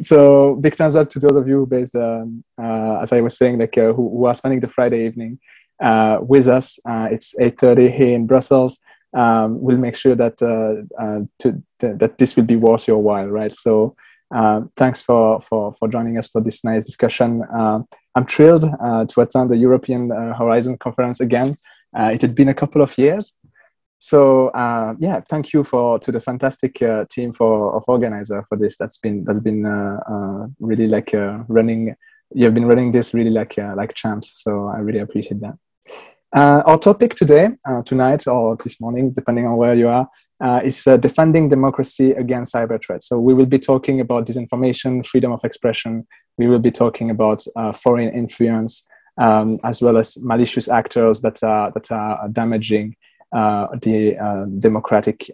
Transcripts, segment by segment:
So big thumbs up to those of you based, as I was saying, like who are spending the Friday evening with us. It's 8:30 here in Brussels. We'll make sure that that this will be worth your while, right? So thanks for joining us for this nice discussion. I'm thrilled to attend the European Horizon Conference again. It had been a couple of years. So yeah, thank you to the fantastic team of organizer for this. That's been really like running. You've been running this really like champs. So I really appreciate that. Our topic today, tonight or this morning, depending on where you are, is defending democracy against cyber threats. So we will be talking about disinformation, freedom of expression. We will be talking about foreign influence, as well as malicious actors that are damaging the democratic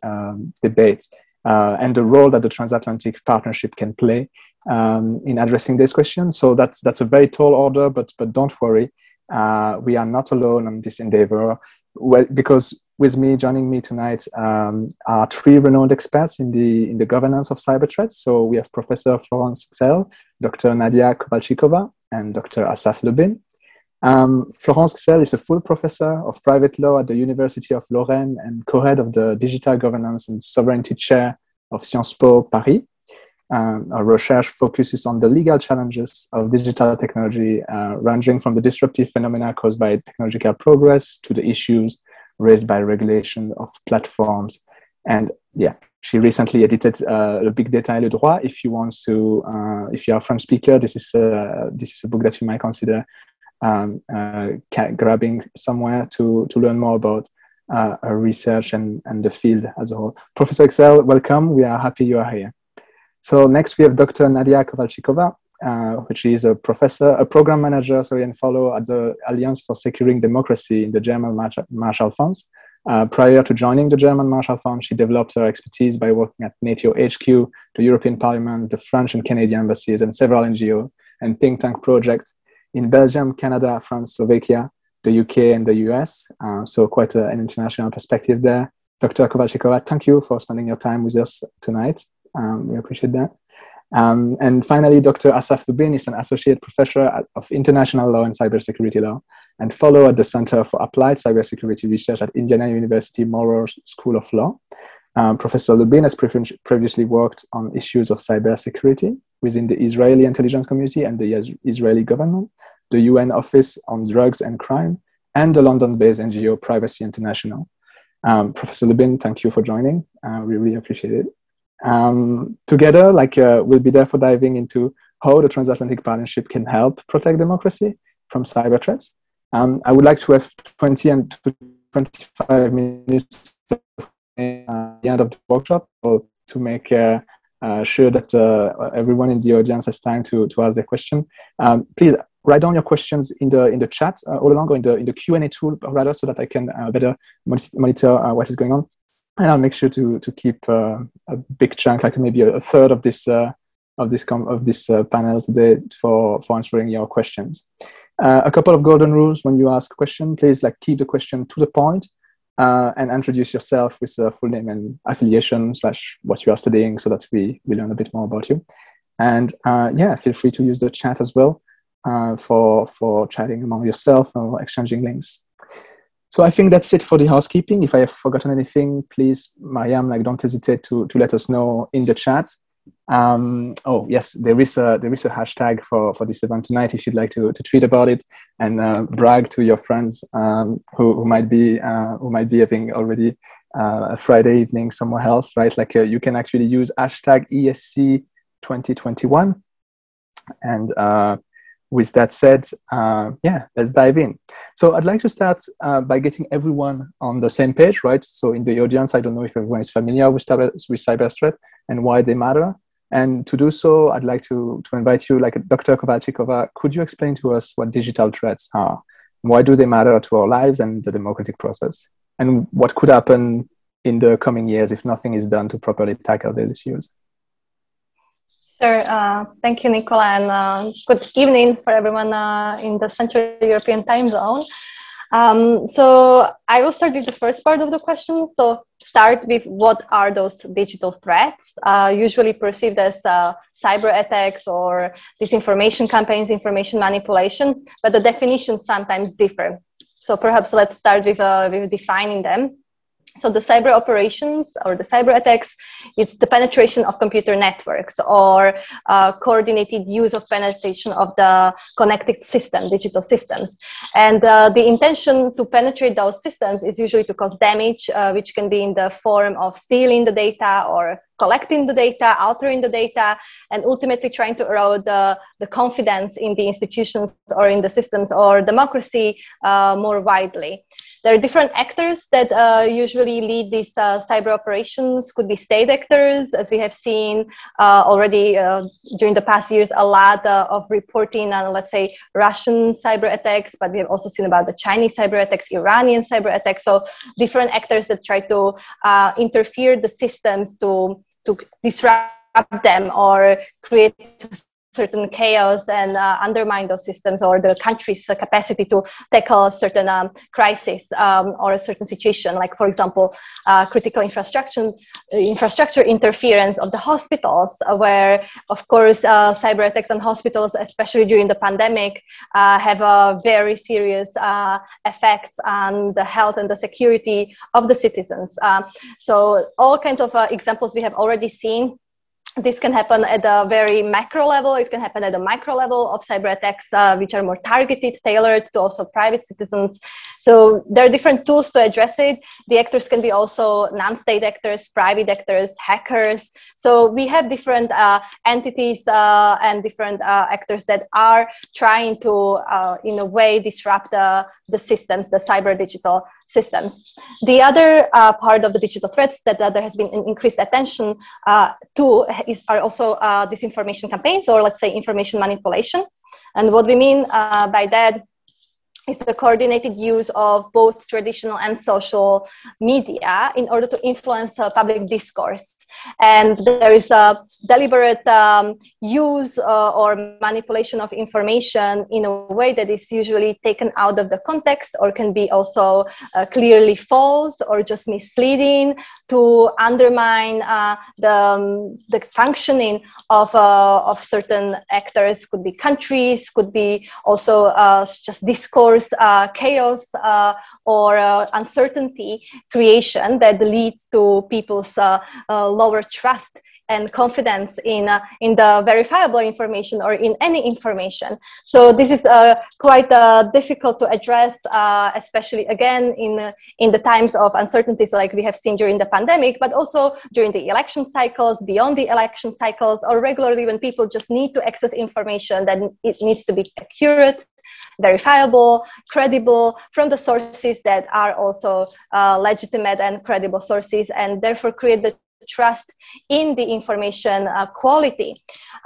debate, and the role that the transatlantic partnership can play in addressing this question. So that's a very tall order, but don't worry, we are not alone on this endeavor. Well, because joining me tonight are three renowned experts in the governance of cyber threats. So we have Professor Florence Xell, Dr. Nadia Kovalchikova, and Dr. Asaf Lubin. Florence Xell is a full professor of private law at the University of Lorraine and co-head of the Digital Governance and Sovereignty Chair of Sciences Po Paris. Our research focuses on the legal challenges of digital technology, ranging from the disruptive phenomena caused by technological progress to the issues raised by regulation of platforms. And yeah, she recently edited Le Big Data et le Droit. If you want to, if you are a French speaker, this is a book that you might consider grabbing somewhere to learn more about her research and the field as a whole. Professor Xell, welcome. We are happy you are here. So next we have Dr. Nadia Kovalchikova, which is a program manager, and fellow at the Alliance for Securing Democracy in the German Marshall Funds. Prior to joining the German Marshall Fund, she developed her expertise by working at NATO HQ, the European Parliament, the French and Canadian embassies, and several NGO and think tank projects in Belgium, Canada, France, Slovakia, the UK, and the US. So quite an international perspective there. Dr. Kovalchikova, thank you for spending your time with us tonight. We appreciate that. And finally, Dr. Asaf Lubin is an associate professor of international law and cybersecurity law and fellow at the Center for Applied Cybersecurity Research at Indiana University Maurer School of Law. Professor Lubin has previously worked on issues of cybersecurity within the Israeli intelligence community and the Israeli government, the UN Office on Drugs and Crime, and the London-based NGO Privacy International. Professor Lubin, thank you for joining. We really appreciate it. Together, we'll be therefore diving into how the transatlantic partnership can help protect democracy from cyber threats. I would like to have 20 and 25 minutes at the end of the workshop to make sure that everyone in the audience has time to ask their question. Please write down your questions in the chat all along, or in the Q&A tool rather, so that I can better monitor what is going on. And I'll make sure to keep a big chunk, like maybe a third of this panel today for answering your questions. A couple of golden rules when you ask a question: please keep the question to the point, and introduce yourself with a full name and affiliation / what you are studying, so that we learn a bit more about you. And yeah, feel free to use the chat as well for chatting among yourself or exchanging links. So I think that's it for the housekeeping. If I have forgotten anything, please, Mariam, don't hesitate to let us know in the chat. Oh yes, there is a hashtag for this event tonight. If you'd like to tweet about it and brag to your friends who might be having already a Friday evening somewhere else, right? You can actually use hashtag ESC2021. And with that said, yeah, let's dive in. So I'd like to start by getting everyone on the same page, right? So in the audience, I don't know if everyone is familiar with cyber threat and why they matter. And to do so, I'd like to invite you, Dr. Kovalchikova, could you explain to us what digital threats are? Why do they matter to our lives and the democratic process? And what could happen in the coming years if nothing is done to properly tackle these issues? Sure. Thank you, Nicola, and good evening for everyone in the Central European time zone. So I will start with the first part of the question. So start with what are those digital threats, usually perceived as cyber attacks or disinformation campaigns, information manipulation, but the definitions sometimes differ. So perhaps let's start with defining them. So the cyber operations or the cyber attacks, it's the penetration of computer networks or coordinated use of penetration of the connected system, digital systems. And the intention to penetrate those systems is usually to cause damage, which can be in the form of stealing the data or collecting the data, altering the data, and ultimately trying to erode the confidence in the institutions or in the systems or democracy more widely. There are different actors that usually lead these cyber operations. Could be state actors, as we have seen already during the past years, a lot of reporting on, let's say, Russian cyber attacks, but we have also seen about the Chinese cyber attacks, Iranian cyber attacks. So different actors that try to interfere the systems to disrupt them or create certain chaos and undermine those systems or the country's capacity to tackle a certain crisis or a certain situation, like, for example, critical infrastructure interference of the hospitals, where, of course, cyber attacks on hospitals, especially during the pandemic, have a very serious effects on the health and the security of the citizens. So all kinds of examples we have already seen. This can happen at a very macro level. It can happen at a micro level of cyber attacks, which are more targeted, tailored to also private citizens. So there are different tools to address it. The actors can be also non-state actors, private actors, hackers. So we have different entities and different actors that are trying to, in a way, disrupt the systems, the cyber digital systems. The other part of the digital threats that there has been an increased attention to are also disinformation campaigns, or let's say information manipulation. And what we mean by that is the coordinated use of both traditional and social media in order to influence public discourse. And there is a deliberate use or manipulation of information in a way that is usually taken out of the context, or can be also clearly false or just misleading, to undermine the functioning of certain actors. Could be countries, could be also just discourse, chaos, or uncertainty creation that leads to people's lower trust and confidence in the verifiable information or in any information. So this is quite difficult to address, especially again in the times of uncertainties like we have seen during the pandemic, but also during the election cycles, beyond the election cycles, or regularly when people just need to access information that it needs to be accurate, verifiable, credible, from the sources that are also legitimate and credible sources, and therefore create the trust in the information quality.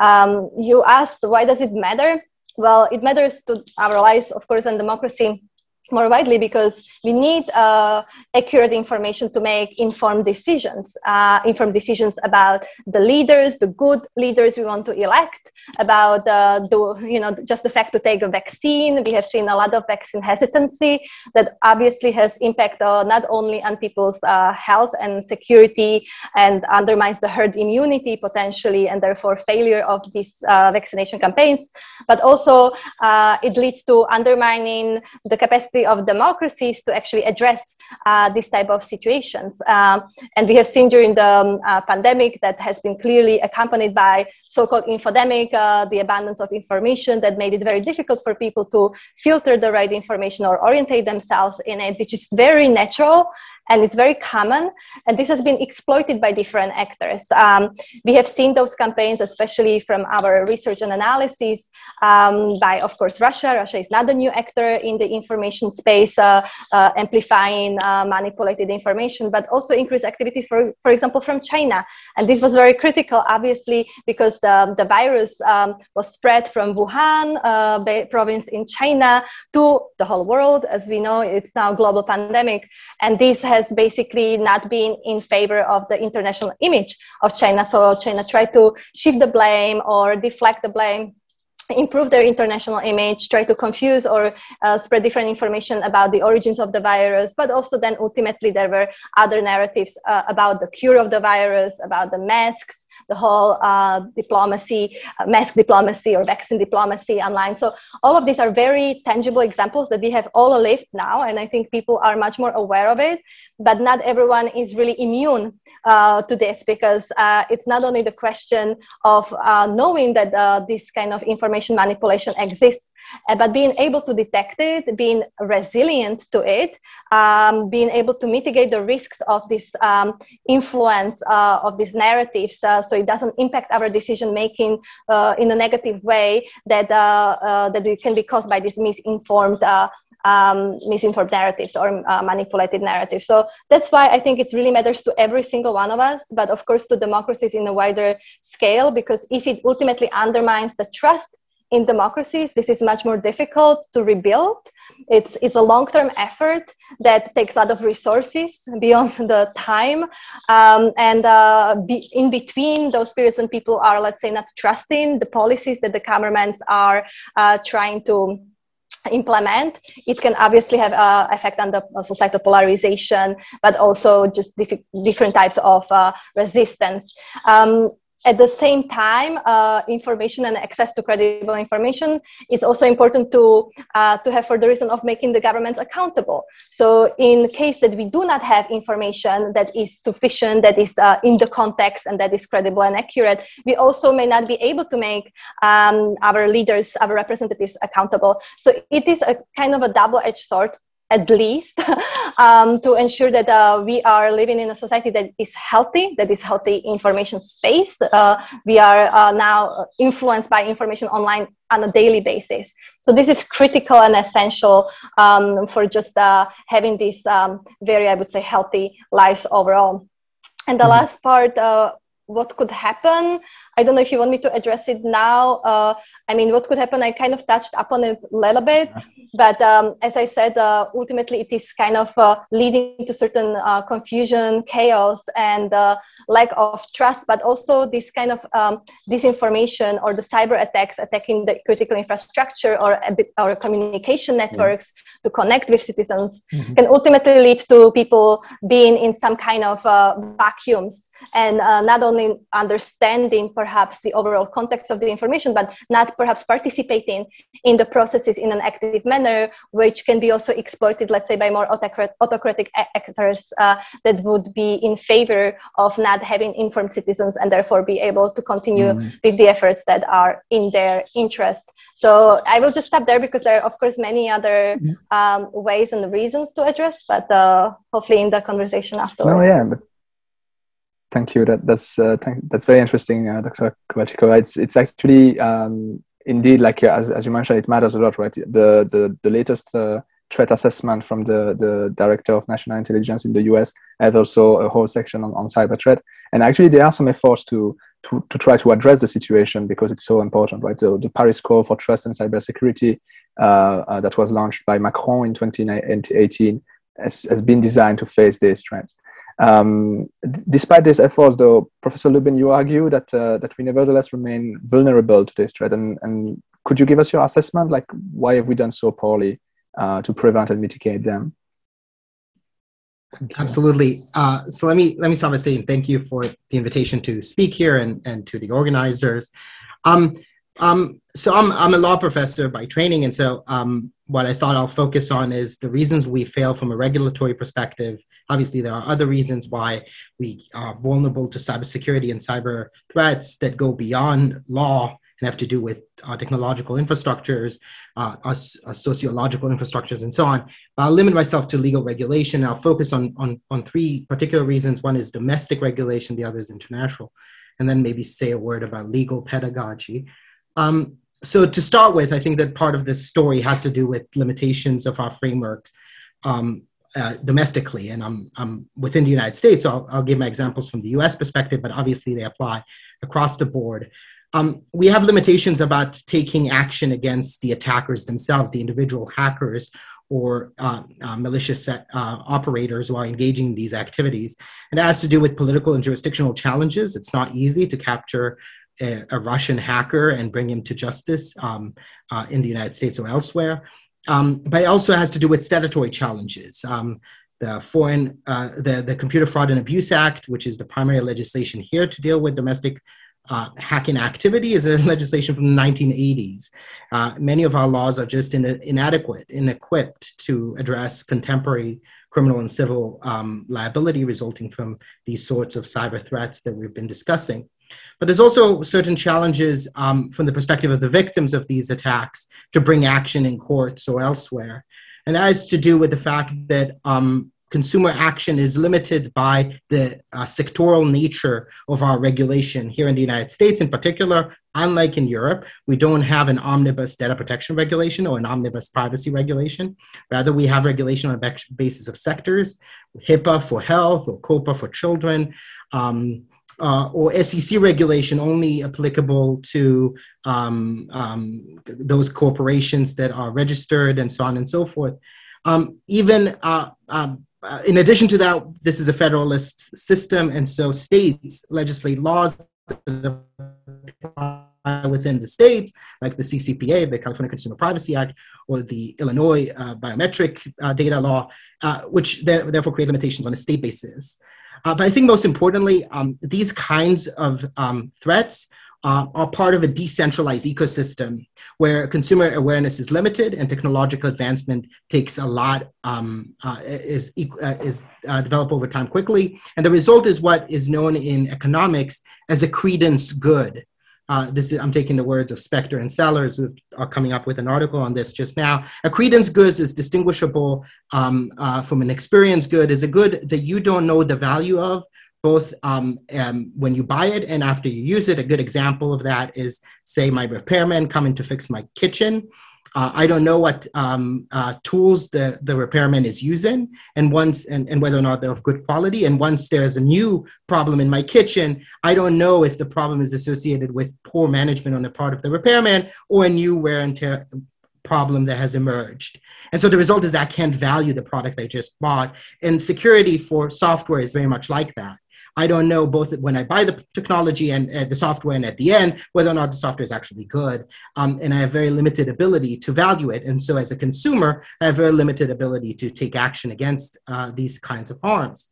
You asked, why does it matter? Well, it matters to our lives, of course, and democracy more widely, because we need accurate information to make informed decisions about the leaders, the good leaders we want to elect, about just the fact to take a vaccine. We have seen a lot of vaccine hesitancy that obviously has impact not only on people's health and security, and undermines the herd immunity potentially, and therefore failure of these vaccination campaigns, but also it leads to undermining the capacity of democracies to actually address this type of situations. And we have seen during the pandemic that has been clearly accompanied by so-called infodemic, the abundance of information that made it very difficult for people to filter the right information or orientate themselves in it, which is very natural. And it's very common, and this has been exploited by different actors. We have seen those campaigns, especially from our research and analysis, by, of course, Russia. Russia is not a new actor in the information space, amplifying manipulated information, but also increased activity, for example, from China. And this was very critical, obviously, because the virus was spread from Wuhan province in China to the whole world. As we know, it's now a global pandemic, and this has basically not been in favor of the international image of China. So China tried to shift the blame or deflect the blame improve their international image, try to confuse or spread different information about the origins of the virus, but also then ultimately there were other narratives about the cure of the virus, about the masks, the whole diplomacy, mask diplomacy or vaccine diplomacy online. So all of these are very tangible examples that we have all lived now, and I think people are much more aware of it, but not everyone is really immune to this, because it's not only the question of knowing that this kind of information manipulation exists, but being able to detect it, being resilient to it, being able to mitigate the risks of this influence of these narratives, so it doesn't impact our decision making in a negative way that that it can be caused by these misinformed narratives or manipulated narratives. So that's why I think it really matters to every single one of us, but of course to democracies in a wider scale, because if it ultimately undermines the trust in democracies, this is much more difficult to rebuild. It's a long-term effort that takes a lot of resources beyond the time. In between those periods when people are, let's say, not trusting the policies that the governments are trying to implement, it can obviously have an effect on the societal polarization, but also just different types of resistance. At the same time, information and access to credible information, it's also important to have for the reason of making the governments accountable. So in case that we do not have information that is sufficient, that is in the context and that is credible and accurate, we also may not be able to make our leaders, our representatives accountable. So it is a kind of a double-edged sword, at least, to ensure that we are living in a society that is healthy information space. We are now influenced by information online on a daily basis. So this is critical and essential for just having these very, I would say, healthy lives overall. And the last part, what could happen? I don't know if you want me to address it now. I mean, what could happen? I kind of touched upon it a little bit, but as I said, ultimately it is kind of leading to certain confusion, chaos, and lack of trust, but also this kind of disinformation or the cyber attacks attacking the critical infrastructure or communication networks to connect with citizens can ultimately lead to people being in some kind of vacuums and not only understanding perhaps the overall context of the information, but not perhaps participating in the processes in an active manner, which can be also exploited, let's say, by more autocratic actors that would be in favor of not having informed citizens and therefore be able to continue with the efforts that are in their interest. So I will just stop there because there are, of course, many other ways and reasons to address, but hopefully in the conversation afterwards. No, yeah, but thank you. That's very interesting, Dr. Kovačíková. It's actually indeed, like as you mentioned, it matters a lot, right? The latest threat assessment from the Director of National Intelligence in the US has also a whole section on cyber threat, and actually there are some efforts to try to address the situation because it's so important, right? The Paris Call for Trust and Cybersecurity that was launched by Macron in 2018 has been designed to face these threats. Despite these efforts, though, Professor Lubin, you argue that we nevertheless remain vulnerable to this threat. And could you give us your assessment? Like, why have we done so poorly to prevent and mitigate them? Absolutely. So let me start by saying thank you for the invitation to speak here and to the organizers. So I'm a law professor by training, and so what I thought I'll focus on is the reasons we fail from a regulatory perspective. Obviously, there are other reasons why we are vulnerable to cybersecurity and cyber threats that go beyond law and have to do with technological infrastructures, sociological infrastructures, and so on. But I'll limit myself to legal regulation. I'll focus on three particular reasons. One is domestic regulation, the other is international, and then maybe say a word about legal pedagogy. So to start with, I think that part of this story has to do with limitations of our frameworks domestically, and I'm within the United States, so I'll give my examples from the US perspective, but obviously they apply across the board. We have limitations about taking action against the attackers themselves, the individual hackers or malicious operators who are engaging in these activities. And it has to do with political and jurisdictional challenges. It's not easy to capture a Russian hacker and bring him to justice in the United States or elsewhere. But it also has to do with statutory challenges. The Computer Fraud and Abuse Act, which is the primary legislation here to deal with domestic hacking activity, is a legislation from the 1980s. Many of our laws are just inadequate, inequipped to address contemporary criminal and civil liability resulting from these sorts of cyber threats that we've been discussing. But there's also certain challenges from the perspective of the victims of these attacks to bring action in courts or elsewhere. And that has to do with the fact that consumer action is limited by the sectoral nature of our regulation here in the United States in particular. Unlike in Europe, we don't have an omnibus data protection regulation or an omnibus privacy regulation. Rather, we have regulation on a basis of sectors, HIPAA for health or COPA for children, or SEC regulation only applicable to those corporations that are registered and so on and so forth. In addition to that, this is a federalist system, and so states legislate laws that apply within the states, like the CCPA, the California Consumer Privacy Act, or the Illinois biometric data law, which therefore create limitations on a state basis. But I think most importantly, these kinds of threats are part of a decentralized ecosystem where consumer awareness is limited and technological advancement takes a lot, is developed over time quickly. And the result is what is known in economics as a credence good. I'm taking the words of Spector and Sellers, who are coming up with an article on this just now. A credence good is distinguishable from an experience good, is a good that you don't know the value of, both when you buy it and after you use it. A good example of that is, say, my repairman coming to fix my kitchen. I don't know what tools the repairman is using and whether or not they're of good quality. And once there's a new problem in my kitchen, I don't know if the problem is associated with poor management on the part of the repairman or a new wear and tear problem that has emerged. And so the result is that I can't value the product I just bought. And security for software is very much like that. I don't know both when I buy the technology and the software and at the end, whether or not the software is actually good. And I have very limited ability to value it. And so as a consumer, I have very limited ability to take action against these kinds of harms.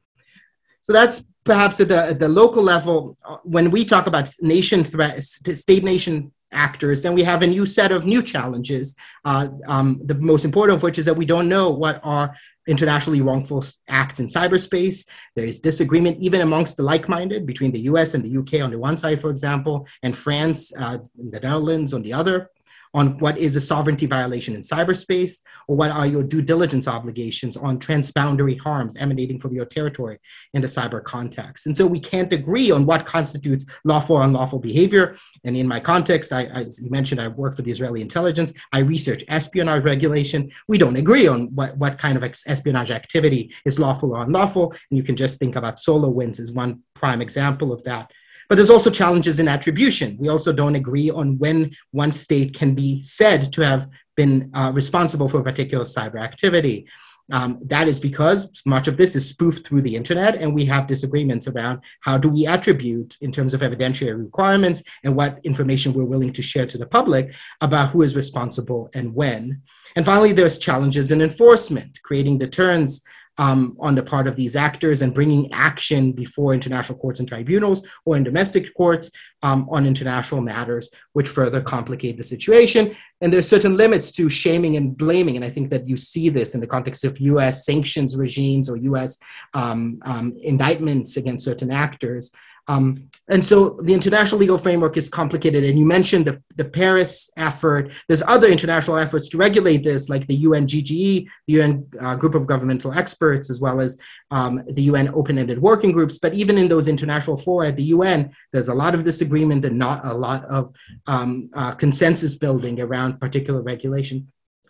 So that's perhaps at the local level. When we talk about nation threats, state-nation actors, then we have a new set of new challenges. The most important of which is that we don't know what are internationally wrongful acts in cyberspace. There is disagreement even amongst the like-minded between the US and the UK on the one side, for example, and France, the Netherlands on the other, on what is a sovereignty violation in cyberspace, or what are your due diligence obligations on transboundary harms emanating from your territory in the cyber context. And so we can't agree on what constitutes lawful or unlawful behavior. And in my context, as you mentioned, I work for the Israeli intelligence. I research espionage regulation. We don't agree on what kind of espionage activity is lawful or unlawful. And you can just think about SolarWinds as one prime example of that. But there's also challenges in attribution. We also don't agree on when one state can be said to have been responsible for a particular cyber activity. That is because much of this is spoofed through the internet, and we have disagreements around how do we attribute in terms of evidentiary requirements and what information we're willing to share to the public about who is responsible and when. And finally, there's challenges in enforcement, creating deterrents on the part of these actors and bringing action before international courts and tribunals or in domestic courts on international matters, which further complicate the situation. And there's certain limits to shaming and blaming. And I think that you see this in the context of US sanctions regimes or US indictments against certain actors. And so the international legal framework is complicated. And you mentioned the Paris effort. There's other international efforts to regulate this, like the UNGGE, the UN Group of Governmental Experts, as well as the UN open-ended working groups. But even in those international fora at the UN, there's a lot of disagreement and not a lot of consensus building around particular regulation.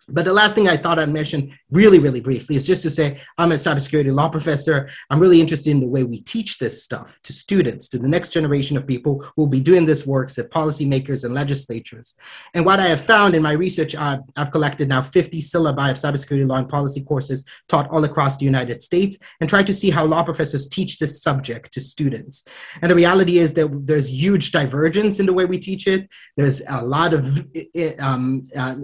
But the last thing I thought I'd mention really, really briefly is just to say, I'm a cybersecurity law professor. I'm really interested in the way we teach this stuff to students, to the next generation of people who will be doing this work, to policymakers and legislatures. And what I have found in my research, I've collected now 50 syllabi of cybersecurity law and policy courses taught all across the United States, and tried to see how law professors teach this subject to students. And the reality is that there's huge divergence in the way we teach it. There's a lot of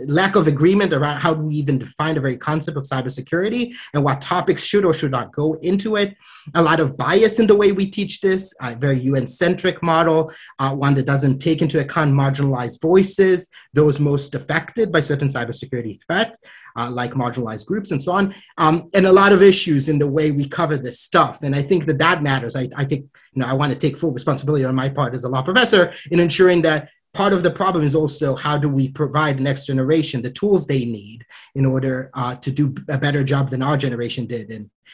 lack of agreement around how do we even define the very concept of cybersecurity and what topics should or should not go into it. A lot of bias in the way we teach this, a very UN-centric model, one that doesn't take into account marginalized voices, those most affected by certain cybersecurity threats, like marginalized groups and so on, and a lot of issues in the way we cover this stuff. And I think that that matters. I think, I want to take full responsibility on my part as a law professor in ensuring that part of the problem is also how do we provide the next generation the tools they need in order to do a better job than our generation did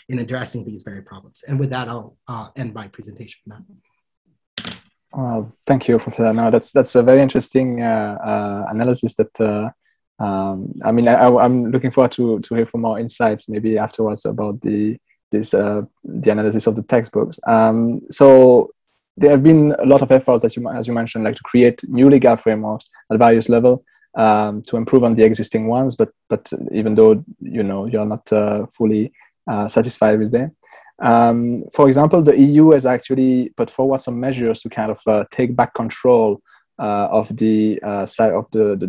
in addressing these very problems. And with that, I'll end my presentation for now. Well, thank you, Professor. No, that's a very interesting analysis. That I mean, I'm looking forward to hear from more insights maybe afterwards about the analysis of the textbooks. So there have been a lot of efforts that as you mentioned, like to create new legal frameworks at various levels to improve on the existing ones. But even though you're not fully satisfied with them, for example, the EU has actually put forward some measures to kind of take back control of the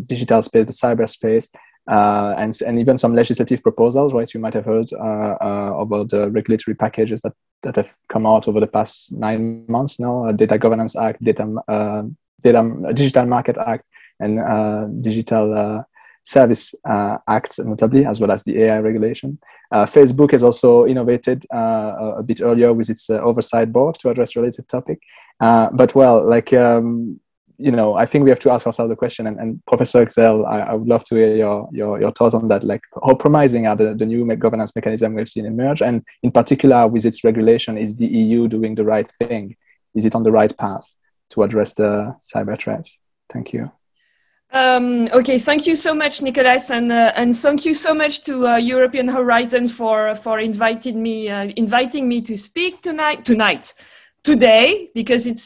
digital space, the cyberspace, and even some legislative proposals, right? You might have heard about the regulatory packages that have come out over the past 9 months now: Data Governance Act, Digital Market Act, and Digital Service Act, notably, as well as the AI regulation. Facebook has also innovated a bit earlier with its oversight board to address related topic. But well, like, I think we have to ask ourselves the question, and Professor Excel, I would love to hear your thoughts on that. Like, how promising are the new governance mechanism we've seen emerge? And in particular, with its regulation, is the EU doing the right thing? Is it on the right path to address the cyber threats? Thank you. Okay, thank you so much, Nicolas, and thank you so much to European Horizon for inviting me to speak today, because it's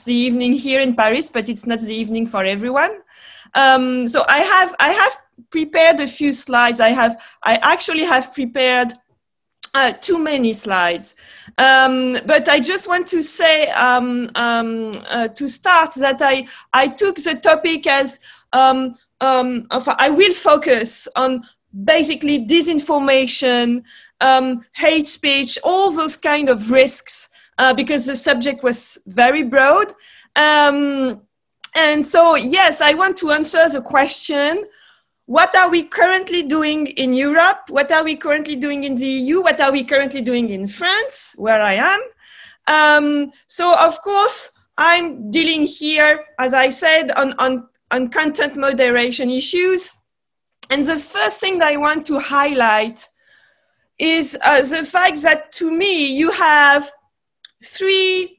the evening here in Paris, but it's not the evening for everyone. So I have prepared a few slides. I actually have prepared too many slides, but I just want to say to start that I took the topic as I will focus on basically disinformation, hate speech, all those kind of risks, because the subject was very broad. And so, yes, I want to answer the question: what are we currently doing in Europe? What are we currently doing in the EU? What are we currently doing in France, where I am? So, of course, I'm dealing here, as I said, on content moderation issues. And the first thing that I want to highlight is the fact that, to me, you have three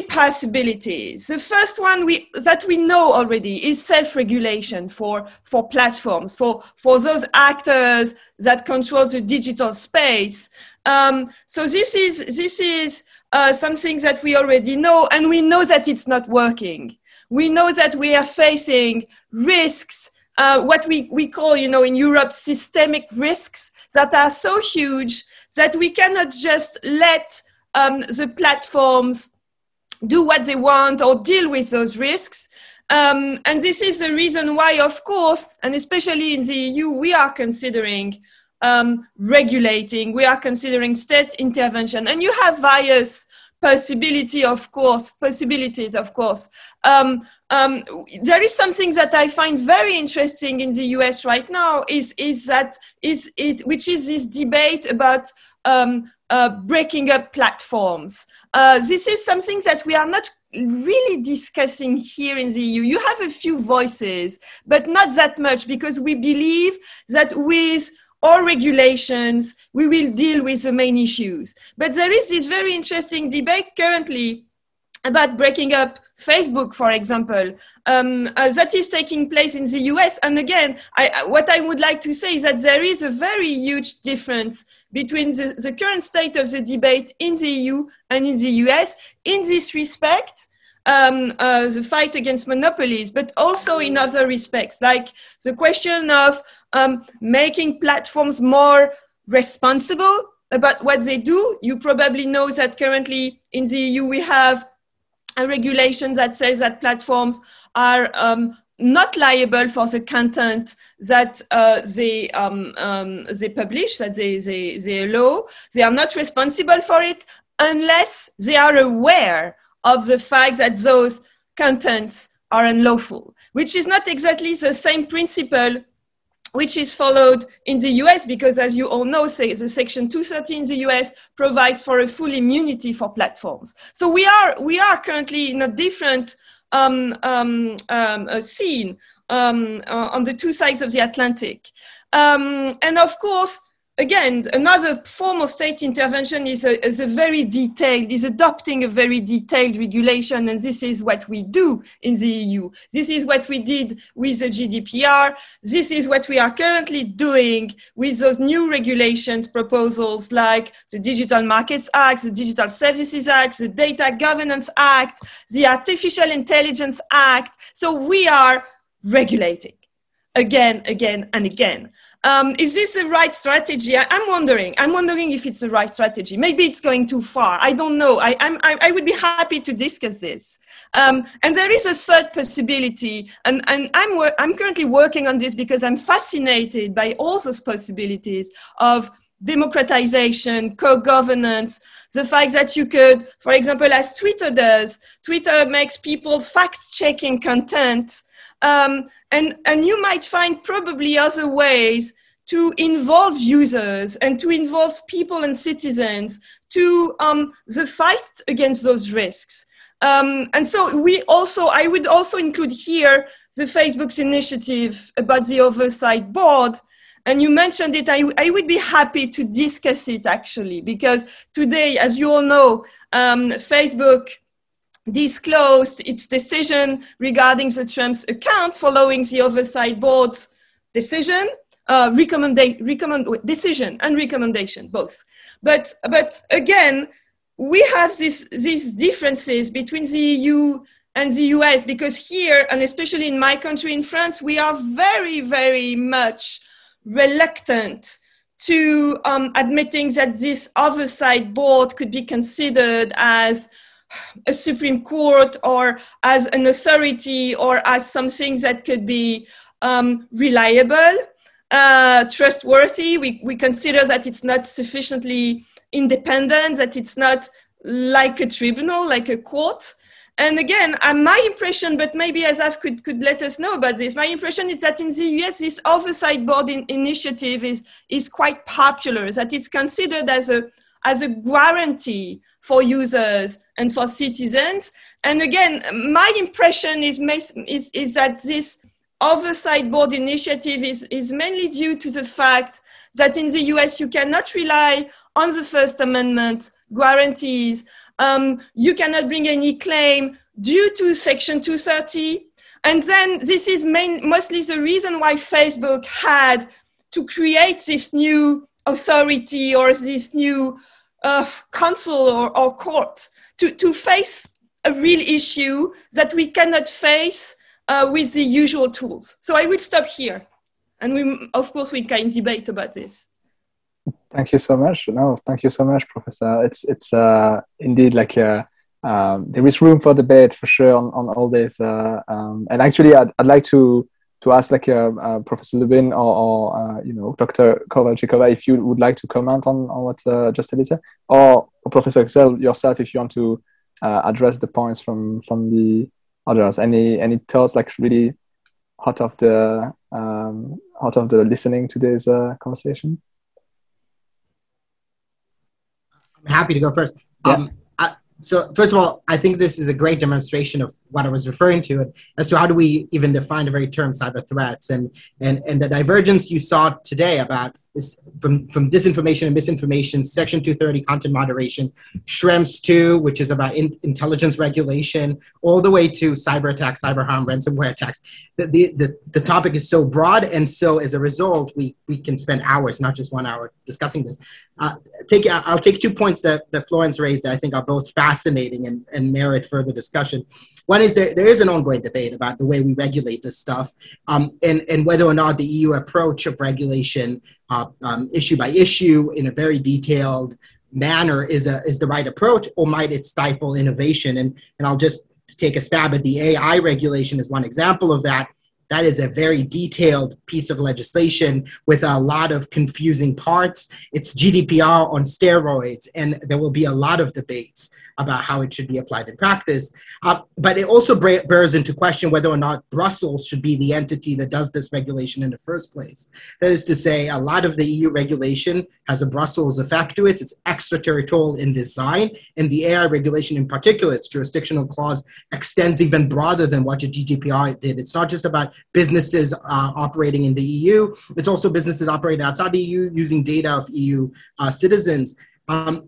possibilities. The first one that we know already is self-regulation for platforms, for those actors that control the digital space. So this is something that we already know, and we know that it's not working. We know that we are facing risks, what we call, in Europe, systemic risks that are so huge that we cannot just let the platforms do what they want or deal with those risks. And this is the reason why, of course, and especially in the EU, we are considering regulating, we are considering state intervention, and you have various possibilities, of course. There is something that I find very interesting in the US right now, which is this debate about breaking up platforms. This is something that we are not really discussing here in the EU. You have a few voices, but not that much, because we believe that with all regulations, we will deal with the main issues. But there is this very interesting debate currently about breaking up Facebook, for example, that is taking place in the US. And again, what I would like to say is that there is a very huge difference between the current state of the debate in the EU and in the US in this respect, the fight against monopolies, but also in other respects, like the question of making platforms more responsible about what they do. You probably know that currently in the EU we have a regulation that says that platforms are not liable for the content that they publish, that they allow. They are not responsible for it unless they are aware of the fact that those contents are unlawful, which is not exactly the same principle which is followed in the US, because as you all know, the Section 230 in the US provides for a full immunity for platforms. So we are currently in a different scene on the two sides of the Atlantic. And of course, again, another form of state intervention is adopting a very detailed regulation, and this is what we do in the EU. This is what we did with the GDPR. This is what we are currently doing with those new regulations proposals like the Digital Markets Act, the Digital Services Act, the Data Governance Act, the Artificial Intelligence Act. So we are regulating again, and again. Is this the right strategy? I'm wondering if it's the right strategy. Maybe it's going too far. I don't know. I would be happy to discuss this. And there is a third possibility, and I'm currently working on this because I'm fascinated by all those possibilities of democratization, co-governance, the fact that you could, for example, as Twitter does, Twitter makes people fact-checking content. And you might find probably other ways to involve users and to involve people and citizens to the fight against those risks. And so I would also include here the Facebook's initiative about the oversight board. And you mentioned it. I would be happy to discuss it actually, because today, as you all know, Facebook disclosed its decision regarding the Trump's account following the oversight board's decision, decision and recommendation, both. But again, we have these differences between the EU and the US, because here, and especially in my country, in France, we are very, very much reluctant to admitting that this oversight board could be considered as a Supreme Court or as an authority or as something that could be reliable, trustworthy. We consider that it's not sufficiently independent, that it's not like a tribunal, like a court. And again, my impression, but maybe Asaf could let us know about this, my impression is that in the US, this oversight board initiative is quite popular, that it's considered as a guarantee for users and for citizens. And again, my impression is that this oversight board initiative is mainly due to the fact that in the US, you cannot rely on the First Amendment guarantees. You cannot bring any claim due to Section 230. And then this is mostly the reason why Facebook had to create this new authority or this new council or court to face a real issue that we cannot face with the usual tools. So I will stop here. And of course, we can debate about this. Thank you so much. No, thank you so much, Professor. It's indeed like there is room for debate for sure on all this. And actually, I'd like to ask like Professor Lubin or Dr. Kovalchikova if you would like to comment on what just Elisa, or Professor Excel yourself if you want to address the points from the others. Any thoughts like really hot of the listening to this conversation? I'm happy to go first. Yeah. So first of all, I think this is a great demonstration of what I was referring to as to how do we even define the very term cyber threats and the divergence you saw today about from disinformation and misinformation, Section 230 content moderation, Schrems 2, which is about intelligence regulation, all the way to cyber attacks, cyber harm, ransomware attacks. The topic is so broad, and so as a result, we can spend hours, not just 1 hour, discussing this. I'll take 2 points that Florence raised that I think are both fascinating and merit further discussion. One is there is an ongoing debate about the way we regulate this stuff, and whether or not the EU approach of regulation, issue by issue, in a very detailed manner is the right approach, or might it stifle innovation? And I'll just take a stab at the AI regulation as one example of that. That is a very detailed piece of legislation with a lot of confusing parts. It's GDPR on steroids, and there will be a lot of debates about how it should be applied in practice. But it also bears into question whether or not Brussels should be the entity that does this regulation in the first place. That is to say, a lot of the EU regulation has a Brussels effect to it. It's extraterritorial in design, and the AI regulation in particular, its jurisdictional clause extends even broader than what the GDPR did. It's not just about businesses operating in the EU, it's also businesses operating outside the EU using data of EU citizens.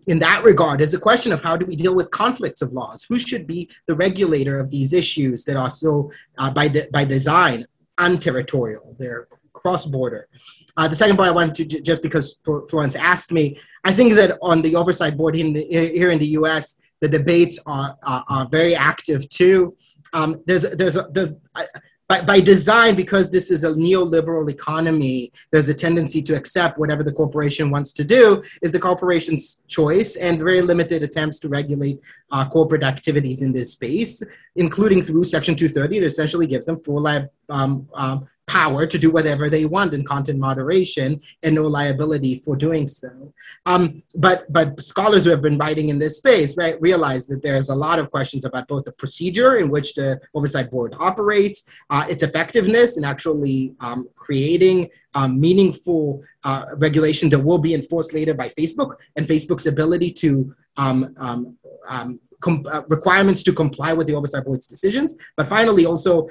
In that regard, there's a question of how do we deal with conflicts of laws? Who should be the regulator of these issues that are so, by design, unterritorial, they're cross-border? The second point I wanted to, just because Florence asked me, I think that on the oversight board here in the US, the debates are very active too. By design, because this is a neoliberal economy, there's a tendency to accept whatever the corporation wants to do is the corporation's choice, and very limited attempts to regulate corporate activities in this space, including through Section 230. It essentially gives them full power to do whatever they want in content moderation and no liability for doing so. But scholars who have been writing in this space, right, realize that there's a lot of questions about both the procedure in which the oversight board operates, its effectiveness in actually creating meaningful regulation that will be enforced later by Facebook, and Facebook's ability to requirements to comply with the oversight board's decisions, but finally also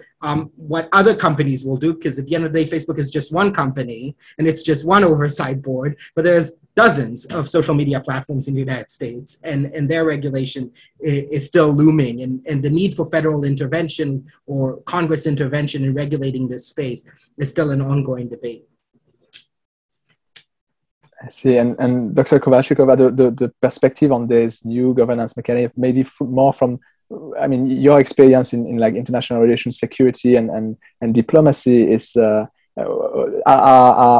what other companies will do, because at the end of the day, Facebook is just one company and it's just one oversight board, but there's dozens of social media platforms in the United States, and their regulation is still looming, and the need for federal intervention or Congress intervention in regulating this space is still an ongoing debate. I see, and Dr. Kovalchikova, the perspective on this new governance mechanism, maybe more from, I mean, your experience in like international relations, security, and diplomacy is, are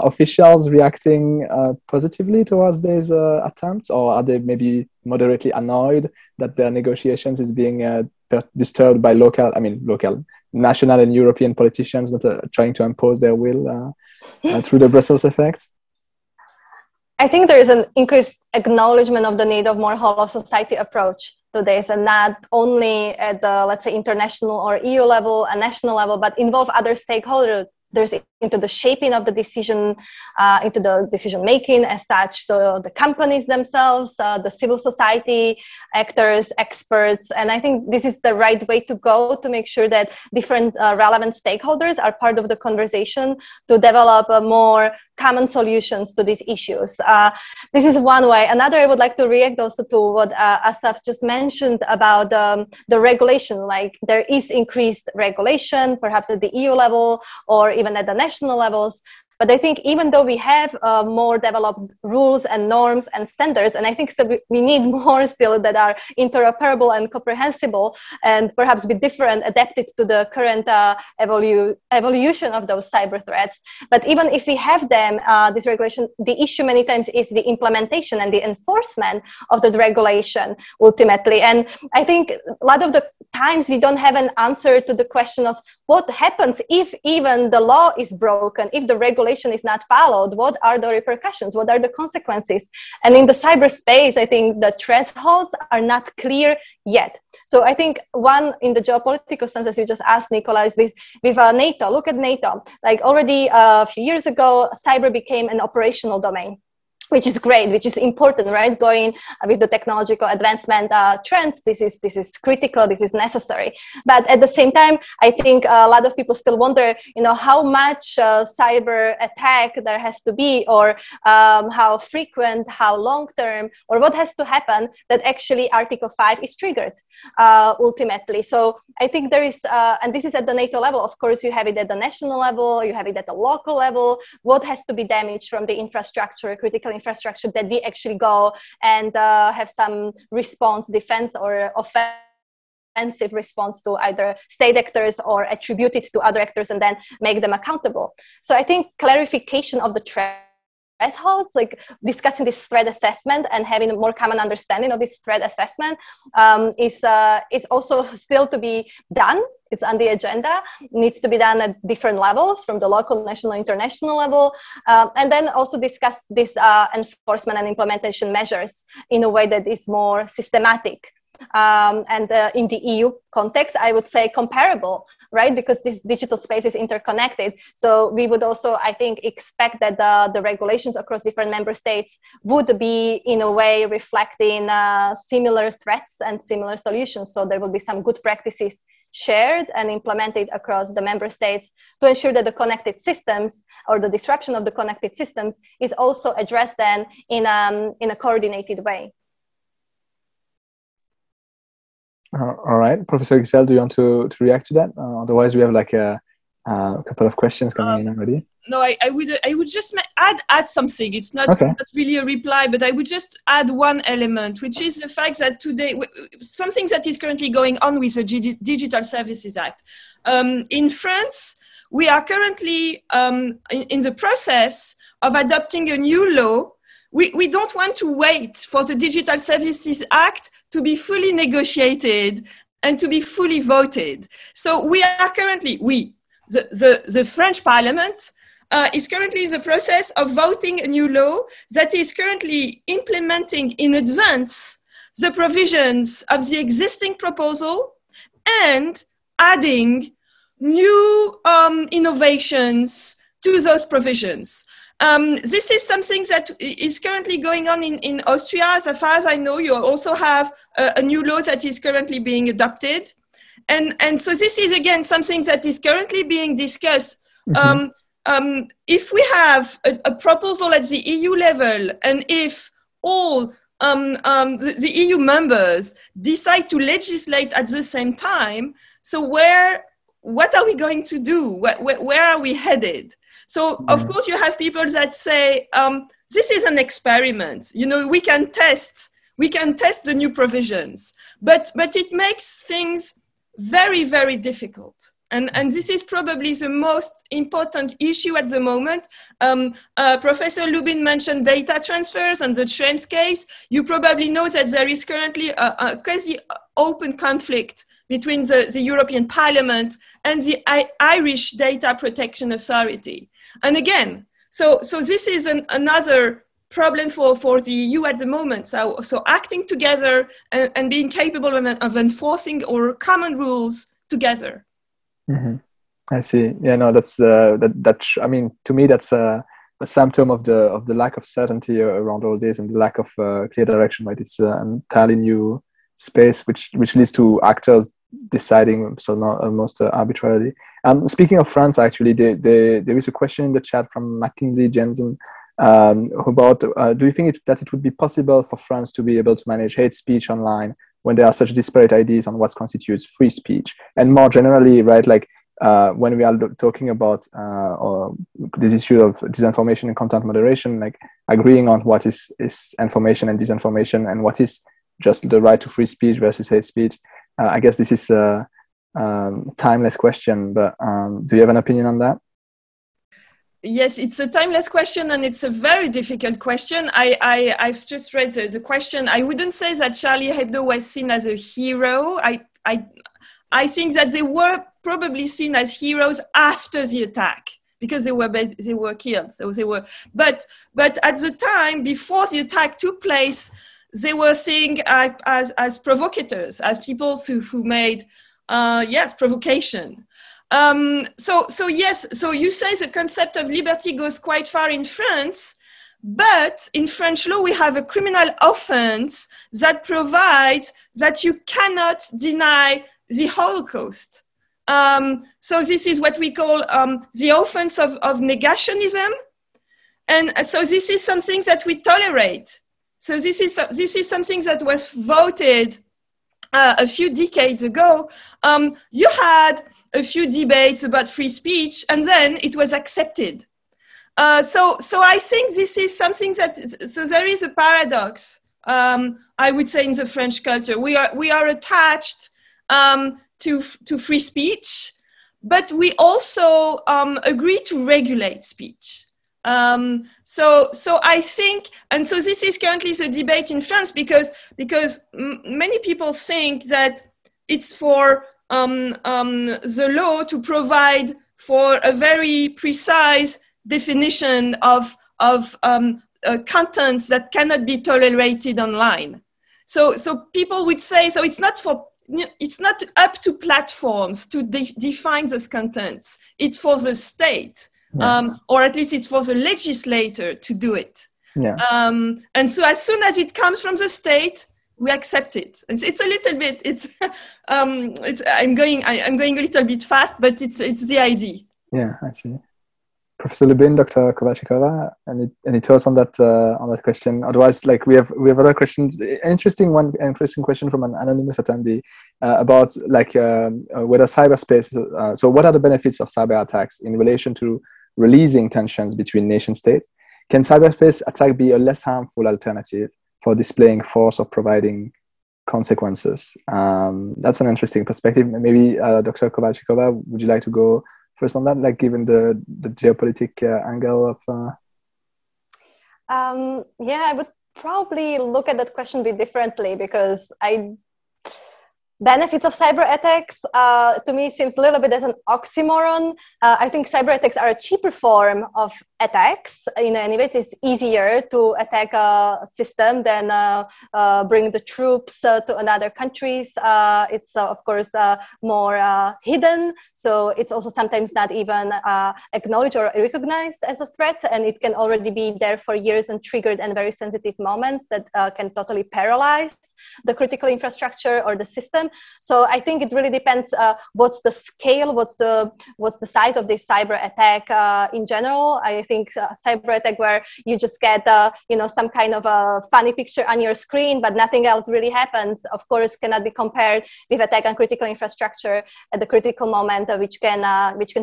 officials reacting positively towards these attempts, or are they maybe moderately annoyed that their negotiations is being disturbed by national and European politicians that are trying to impose their will through the Brussels effect? I think there is an increased acknowledgement of the need of more whole of society approach to this, and not only at the, let's say, international or EU level and national level, but involve other stakeholders into the shaping of the decision, into the decision making as such. So the companies themselves, the civil society actors, experts, and I think this is the right way to go to make sure that different relevant stakeholders are part of the conversation to develop more common solutions to these issues. This is one way. Another, I would like to react also to what Asaf just mentioned about the regulation. Like, there is increased regulation, perhaps at the EU level or even at the national levels. But I think even though we have more developed rules and norms and standards, and I think so we need more still that are interoperable and comprehensible, and perhaps be different, adapted to the current evolution of those cyber threats. But even if we have them, this regulation, the issue many times is the implementation and the enforcement of the regulation ultimately. And I think a lot of the times we don't have an answer to the question of what happens if even the law is broken, if the regulation is not followed, what are the repercussions, what are the consequences? And in the cyberspace, I think the thresholds are not clear yet. So I think one, in the geopolitical sense, as you just asked, Nicola, is with NATO. Look at NATO. Like, already a few years ago, cyber became an operational domain. which is great, which is important, right? Going with the technological advancement trends, this is critical, this is necessary. But at the same time, I think a lot of people still wonder, how much cyber attack there has to be, or how frequent, how long term, or what has to happen that actually Article 5 is triggered ultimately. So I think there is, and this is at the NATO level. Of course, you have it at the national level, you have it at the local level. What has to be damaged from the infrastructure, critical infrastructure, that we actually go and have some response, defense or offensive response to either state actors or attribute it to other actors and then make them accountable. So I think clarification of the thresholds, like discussing this threat assessment and having a more common understanding of this threat assessment is also still to be done. It's on the agenda, needs to be done at different levels, from the local, national, international level, and then also discuss this enforcement and implementation measures in a way that is more systematic. And in the EU context, I would say comparable, right? Because this digital space is interconnected. So we would also, I think, expect that the regulations across different member states would be, in a way, reflecting similar threats and similar solutions. So there will be some good practices shared and implemented across the member states to ensure that the connected systems, or the disruption of the connected systems, is also addressed then in a coordinated way. All right, Professor Giselle, do you want to react to that? Otherwise, we have like a couple of questions coming in already. No, I would just add something. It's not really a reply, but I would just add one element, which is the fact that today, something that is currently going on with the Digital Services Act. In France, we are currently in the process of adopting a new law. We don't want to wait for the Digital Services Act to be fully negotiated and to be fully voted. So we are currently, the French Parliament is currently in the process of voting a new law that is currently implementing in advance the provisions of the existing proposal and adding new innovations to those provisions. This is something that is currently going on in Austria. As far as I know, you also have a new law that is currently being adopted. And so this is, again, something that is currently being discussed. Mm-hmm. If we have a proposal at the EU level, and if all the EU members decide to legislate at the same time, so what are we going to do? Where are we headed? So, of course, you have people that say, this is an experiment. We can test the new provisions, but it makes things very, very difficult. And this is probably the most important issue at the moment. Professor Lubin mentioned data transfers and the Schrems case. You probably know that there is currently a quasi open conflict between the European Parliament and the Irish Data Protection Authority. And again, so this is another problem for the EU at the moment. So acting together and being capable of enforcing our common rules together. Mm-hmm. I see. Yeah, no, that's I mean, to me, that's a symptom of the lack of certainty around all this and the lack of clear direction. Right, it's an entirely new space, which leads to actors deciding almost arbitrarily. Speaking of France, actually, there is a question in the chat from Mackenzie Jensen about do you think that it would be possible for France to be able to manage hate speech online when there are such disparate ideas on what constitutes free speech? And more generally, right, like when we are talking about this issue of disinformation and content moderation, like agreeing on what is information and disinformation and what is just the right to free speech versus hate speech. I guess this is a timeless question, but do you have an opinion on that? Yes, it's a timeless question, and it's a very difficult question. I've just read the question. I wouldn't say that Charlie Hebdo was seen as a hero. I think that they were probably seen as heroes after the attack, because they were killed. So they were, but at the time before the attack took place, they were seen as provocators, as people who made provocation. So yes, so you say the concept of liberty goes quite far in France, But in French law, we have a criminal offense that provides that you cannot deny the Holocaust. So this is what we call the offense of negationism. And so this is something that we tolerate. So this is something that was voted a few decades ago. You had a few debates about free speech, and then it was accepted. So I think this is something so there is a paradox, I would say, in the French culture. We are attached to free speech, but we also agree to regulate speech. So I think, and so this is currently the debate in France, because many people think that it's for the law to provide for a very precise definition of contents that cannot be tolerated online. So people would say, so it's not up to platforms to define those contents. It's for the state. Yeah. Or at least it's for the legislator to do it. Yeah. And so as soon as it comes from the state, we accept it. And it's a little bit. I'm going a little bit fast, but it's the idea. Yeah, I see. Professor Lubin, Dr. Kovalchikova, any thoughts on that question? Otherwise, like we have other questions. Interesting question from an anonymous attendee about like whether cyberspace. So, what are the benefits of cyber attacks in relation to releasing tensions between nation states? Can cyberspace attack be a less harmful alternative for displaying force or providing consequences? That's an interesting perspective. Maybe Dr. Kovalchikova, would you like to go first on that, like given the geopolitic angle of? Yeah, I would probably look at that question a bit differently, because benefits of cyber attacks to me seems a little bit as an oxymoron. I think cyber attacks are a cheaper form of attacks. In any way, it's easier to attack a system than bring the troops to another countries. It's of course more hidden, so it's also sometimes not even acknowledged or recognized as a threat, and it can already be there for years and triggered in very sensitive moments that can totally paralyze the critical infrastructure or the system. So I think it really depends what's the scale, what's the size of this cyber attack in general. I think cyber attack where you just get some kind of a funny picture on your screen, but nothing else really happens, of course cannot be compared with attack on critical infrastructure at the critical moment, which can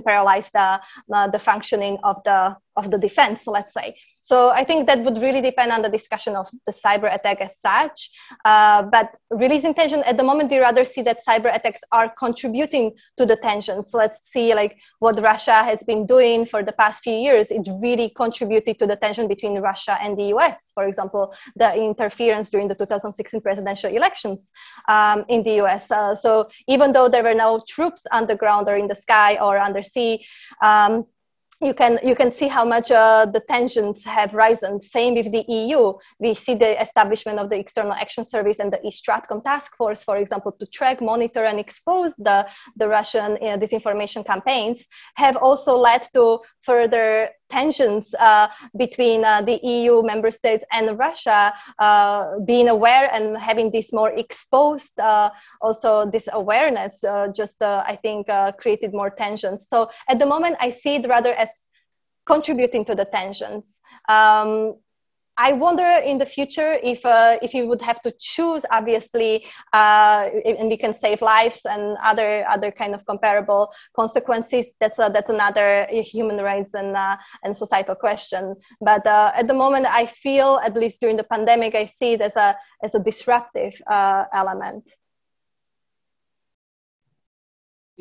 paralyze the functioning of the defense, let's say. So I think that would really depend on the discussion of the cyber attack as such. But releasing tension, at the moment, we rather see that cyber attacks are contributing to the tensions. So let's see like what Russia has been doing for the past few years. It really contributed to the tension between Russia and the US. For example, the interference during the 2016 presidential elections in the US. So even though there were no troops on the ground or in the sky or undersea, you can see how much the tensions have risen. Same with the EU. We see the establishment of the External Action Service and the East Stratcom Task Force, for example, to track, monitor, and expose the Russian disinformation campaigns, have also led to further tensions between the EU member states and Russia, being aware and having this more exposed, also this awareness I think created more tensions. So at the moment I see it rather as contributing to the tensions. I wonder in the future if you would have to choose, obviously, and we can save lives and other kind of comparable consequences. That's another human rights and societal question. But at the moment, I feel, at least during the pandemic, I see it as a disruptive element.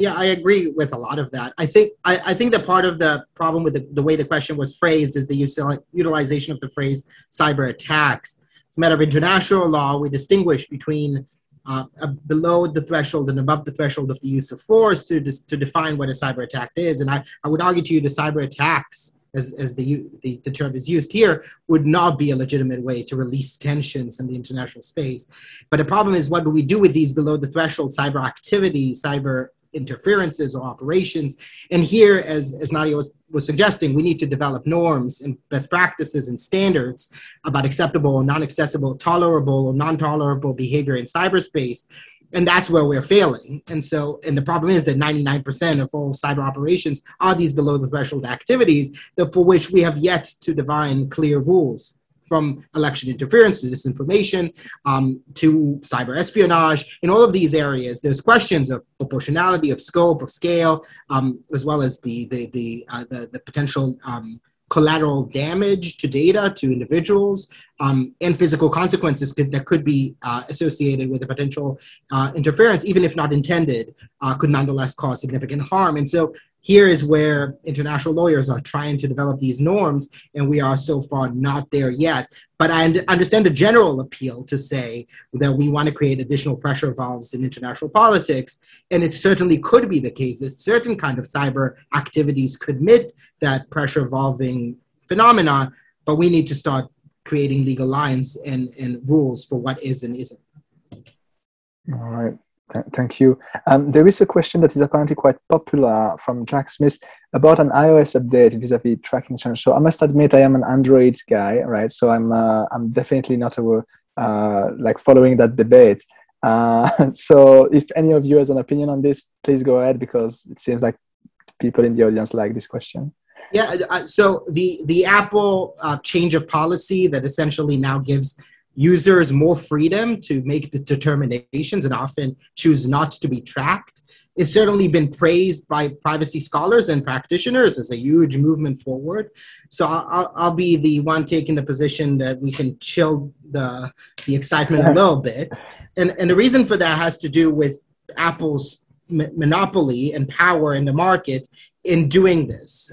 Yeah, I agree with a lot of that. I think that part of the problem with the way the question was phrased is the utilization of the phrase cyber attacks. As a matter of international law, we distinguish between below the threshold and above the threshold of the use of force to define what a cyber attack is. And I would argue to you the cyber attacks, as the term is used here, would not be a legitimate way to release tensions in the international space. But the problem is, what do we do with these below the threshold cyber activity, cyber interferences or operations. And here, as Nadia was suggesting, we need to develop norms and best practices and standards about acceptable, non-accessible, tolerable, or non-tolerable behavior in cyberspace. And that's where we're failing. And the problem is that 99% of all cyber operations are these below the threshold activities for which we have yet to define clear rules, from election interference to disinformation, to cyber espionage. In all of these areas, there's questions of proportionality, of scope, of scale, as well as the potential collateral damage to data, to individuals, and physical consequences that could be associated with a potential interference, even if not intended, could nonetheless cause significant harm. And so here is where international lawyers are trying to develop these norms, and we are so far not there yet. But I understand the general appeal to say that we want to create additional pressure valves in international politics, and it certainly could be the case that certain kind of cyber activities could meet that pressure valving phenomena, but we need to start creating legal lines and rules for what is and isn't. All right. Thank you. There is a question that is apparently quite popular from Jack Smith about an iOS update vis-a-vis tracking challenge. So I must admit I am an Android guy, right? So I'm definitely not like following that debate. So if any of you has an opinion on this, please go ahead, because it seems like people in the audience like this question. Yeah. So the Apple change of policy that essentially now gives users more freedom to make the determinations and often choose not to be tracked. It's certainly been praised by privacy scholars and practitioners as a huge movement forward. So I'll be the one taking the position that we can chill the excitement a little bit. And the reason for that has to do with Apple's monopoly and power in the market in doing this.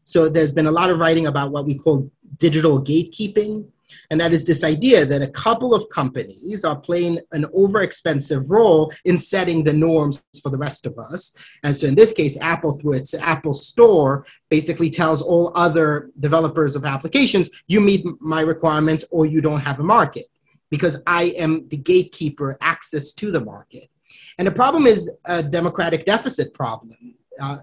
So there's been a lot of writing about what we call digital gatekeeping. And that is this idea that a couple of companies are playing an overexpensive role in setting the norms for the rest of us. And so in this case, Apple, through its Apple Store, basically tells all other developers of applications, you meet my requirements or you don't have a market, because I am the gatekeeper access to the market. And the problem is a democratic deficit problem.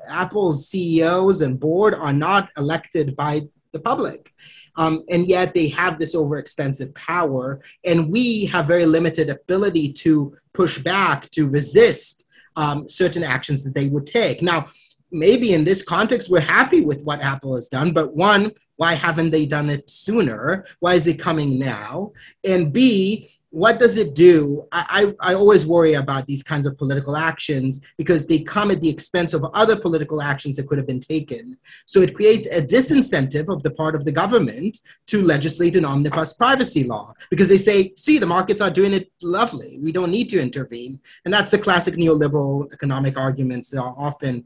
Apple's CEOs and board are not elected by the public. And yet they have this overexpensive power, and we have very limited ability to push back, to resist certain actions that they would take. Now, maybe in this context, we're happy with what Apple has done, but one, why haven't they done it sooner? Why is it coming now? And B, what does it do? I always worry about these kinds of political actions because they come at the expense of other political actions that could have been taken. So it creates a disincentive of the part of the government to legislate an omnibus privacy law, because they say, see, the markets are doing it lovely. We don't need to intervene. And that's the classic neoliberal economic arguments that are often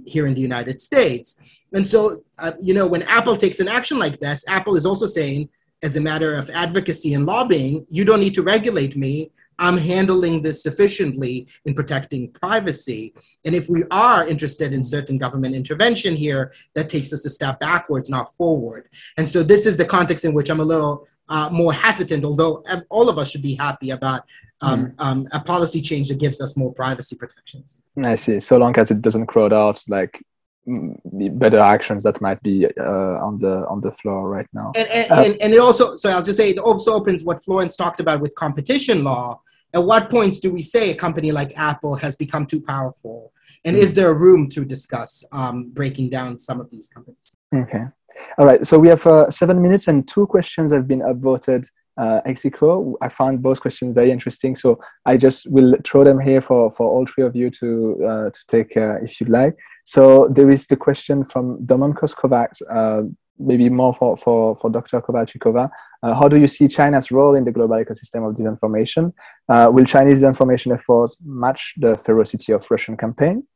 here in the United States. And so, when Apple takes an action like this, Apple is also saying, as a matter of advocacy and lobbying, you don't need to regulate me. I'm handling this sufficiently in protecting privacy. And if we are interested in certain government intervention here, that takes us a step backwards, not forward. And so this is the context in which I'm a little more hesitant, although all of us should be happy about a policy change that gives us more privacy protections. I see. So long as it doesn't crowd out like better actions that might be on the floor right now. And it also, so I'll just say, it also opens what Florence talked about with competition law. At what points do we say a company like Apple has become too powerful? And is there room to discuss breaking down some of these companies? Okay. All right. So we have 7 minutes and 2 questions have been upvoted ex aequo. I found both questions very interesting. So I just will throw them here for all 3 of you to take if you'd like. So there is the question from Domenico Kovacs, maybe more for Dr. Kovalchikova. How do you see China's role in the global ecosystem of disinformation? Will Chinese disinformation efforts match the ferocity of Russian campaigns?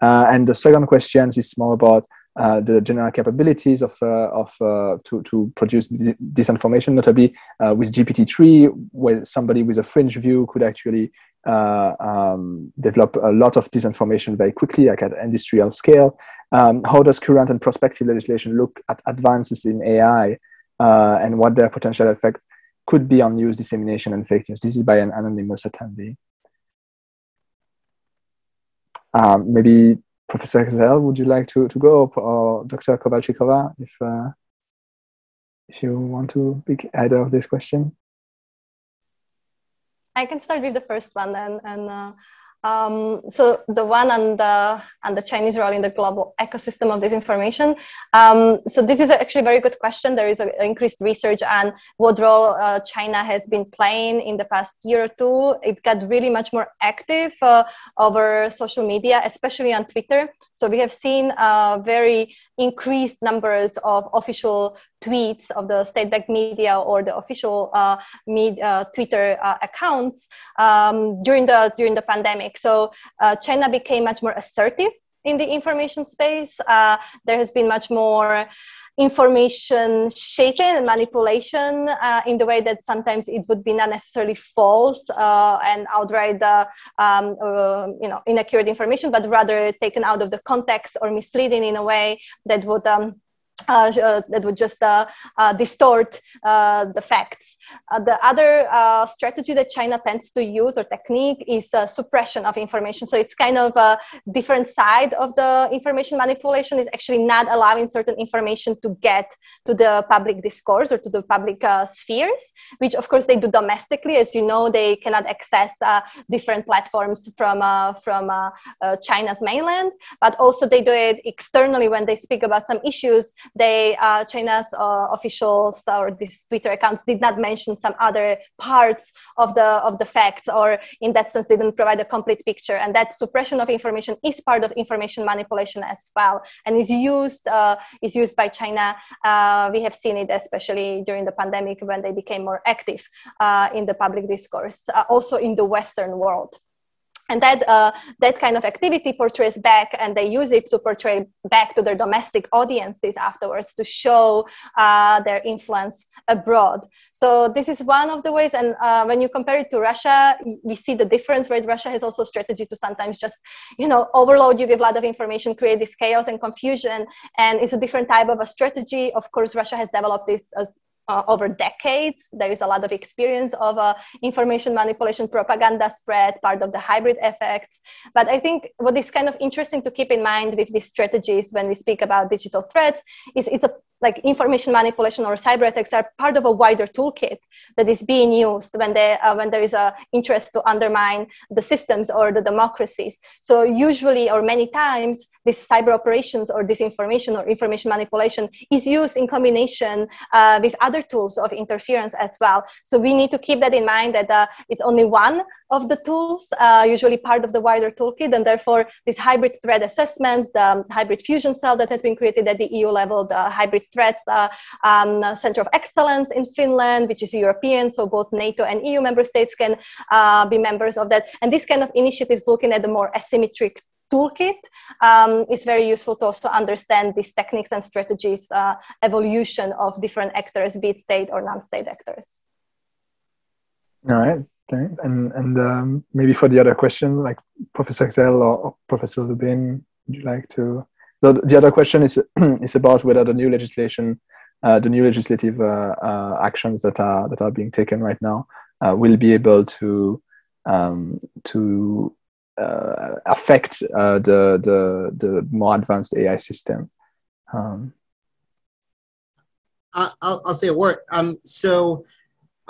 And the second question is more about the general capabilities to produce disinformation, notably with GPT-3, where somebody with a fringe view could actually develop a lot of disinformation very quickly, like at industrial scale. How does current and prospective legislation look at advances in AI and what their potential effect could be on news dissemination and fake news? This is by an anonymous attendee. Maybe Professor Xel, would you like to go, or Dr. Kovalchikova, if you want to pick either of this question? I can start with the first one then, so the one on the Chinese role in the global ecosystem of disinformation. So this is actually a very good question. There is increased research on what role China has been playing in the past year or two. It got really much more active over social media, especially on Twitter. So we have seen very increased numbers of official tweets of the state-backed media or the official Twitter accounts during the pandemic. So China became much more assertive in the information space. There has been much more information shaping and manipulation in the way that sometimes it would be not necessarily false and outright inaccurate information, but rather taken out of the context or misleading in a way that would just distort the facts. The other strategy that China tends to use, or technique, is suppression of information. So it's kind of a different side of the information manipulation, is actually not allowing certain information to get to the public discourse or to the public spheres, which of course they do domestically. As you know, they cannot access different platforms from China's mainland, but also they do it externally when they speak about some issues. China's officials or these Twitter accounts did not mention some other parts of the facts, or in that sense didn't provide a complete picture. And that suppression of information is part of information manipulation as well, and is used by China. We have seen it especially during the pandemic when they became more active in the public discourse, also in the Western world. And that kind of activity portrays back, and they use it to portray back to their domestic audiences afterwards to show their influence abroad. So this is one of the ways. And when you compare it to Russia, we see the difference, right? Russia has also a strategy to sometimes just, overload you with a lot of information, create this chaos and confusion. And it's a different type of a strategy. Of course, Russia has developed this over decades. There is a lot of experience of information manipulation, propaganda spread, part of the hybrid effects. But I think what is kind of interesting to keep in mind with these strategies when we speak about digital threats is like information manipulation or cyber attacks are part of a wider toolkit that is being used when there is a interest to undermine the systems or the democracies. So usually, or many times, this cyber operations or disinformation or information manipulation is used in combination with other tools of interference as well. So we need to keep that in mind, that it's only one of the tools, usually part of the wider toolkit, and therefore this hybrid threat assessments, the hybrid fusion cell that has been created at the EU level, the hybrid threats center of excellence in Finland, which is European, so both NATO and EU member states can be members of that. And this kind of initiatives looking at the more asymmetric toolkit is very useful to also understand these techniques and strategies, evolution of different actors, be it state or non-state actors. All right. Okay. And maybe for the other question, like Professor Xel or Professor Lubin, would you like to? So the other question is about whether the new legislation, the new legislative actions that are being taken right now will be able to affect the more advanced AI system. I'll say a word. So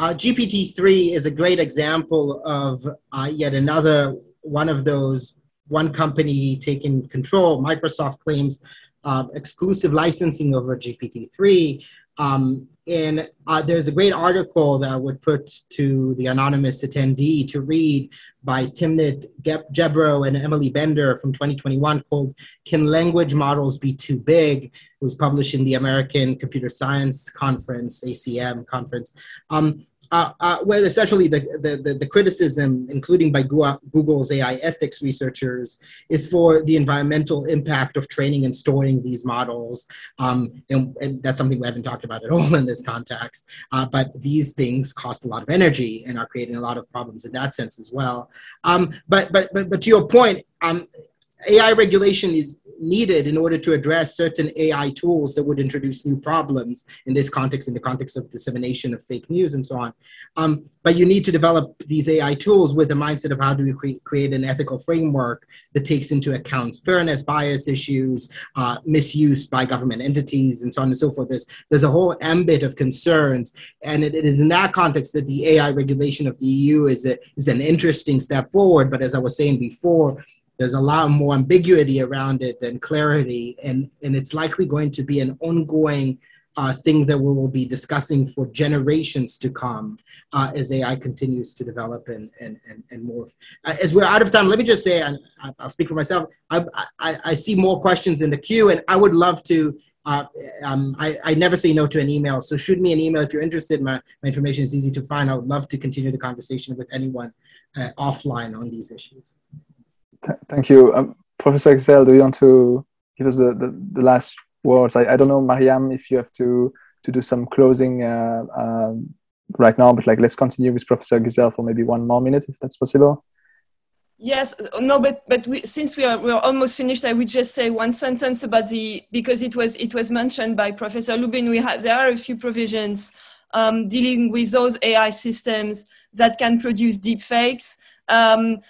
GPT-3 is a great example of yet another one of those, one company taking control. Microsoft claims exclusive licensing over GPT-3. And there's a great article that I would put to the anonymous attendee to read by Timnit Gebro and Emily Bender from 2021 called "Can Language Models Be Too Big?" It was published in the American Computer Science Conference, ACM conference. Where essentially the criticism, including by Google's AI ethics researchers, is for the environmental impact of training and storing these models. And that's something we haven't talked about at all in this context. But these things cost a lot of energy and are creating a lot of problems in that sense as well. But to your point, AI regulation is needed in order to address certain AI tools that would introduce new problems in this context, in the context of dissemination of fake news and so on. But you need to develop these AI tools with the mindset of how do we create an ethical framework that takes into account fairness, bias issues, misuse by government entities, and so on and so forth. There's a whole ambit of concerns, and it is in that context that the AI regulation of the EU is an interesting step forward. But as I was saying before, there's a lot more ambiguity around it than clarity, and it's likely going to be an ongoing thing that we will be discussing for generations to come as AI continues to develop and morph. As we're out of time, let me just say, and I'll speak for myself, I see more questions in the queue, and I would love to, I never say no to an email, so shoot me an email if you're interested. My information is easy to find. I would love to continue the conversation with anyone offline on these issues. Thank you. Professor Giselle, do you want to give us the last words? I don't know, Mariam, if you have to do some closing right now, but like let's continue with Professor Giselle for maybe 1 more minute, if that's possible. Yes, no, but since we're almost finished, I would just say one sentence about because it was mentioned by Professor Lubin. There are a few provisions dealing with those AI systems that can produce deep fakes.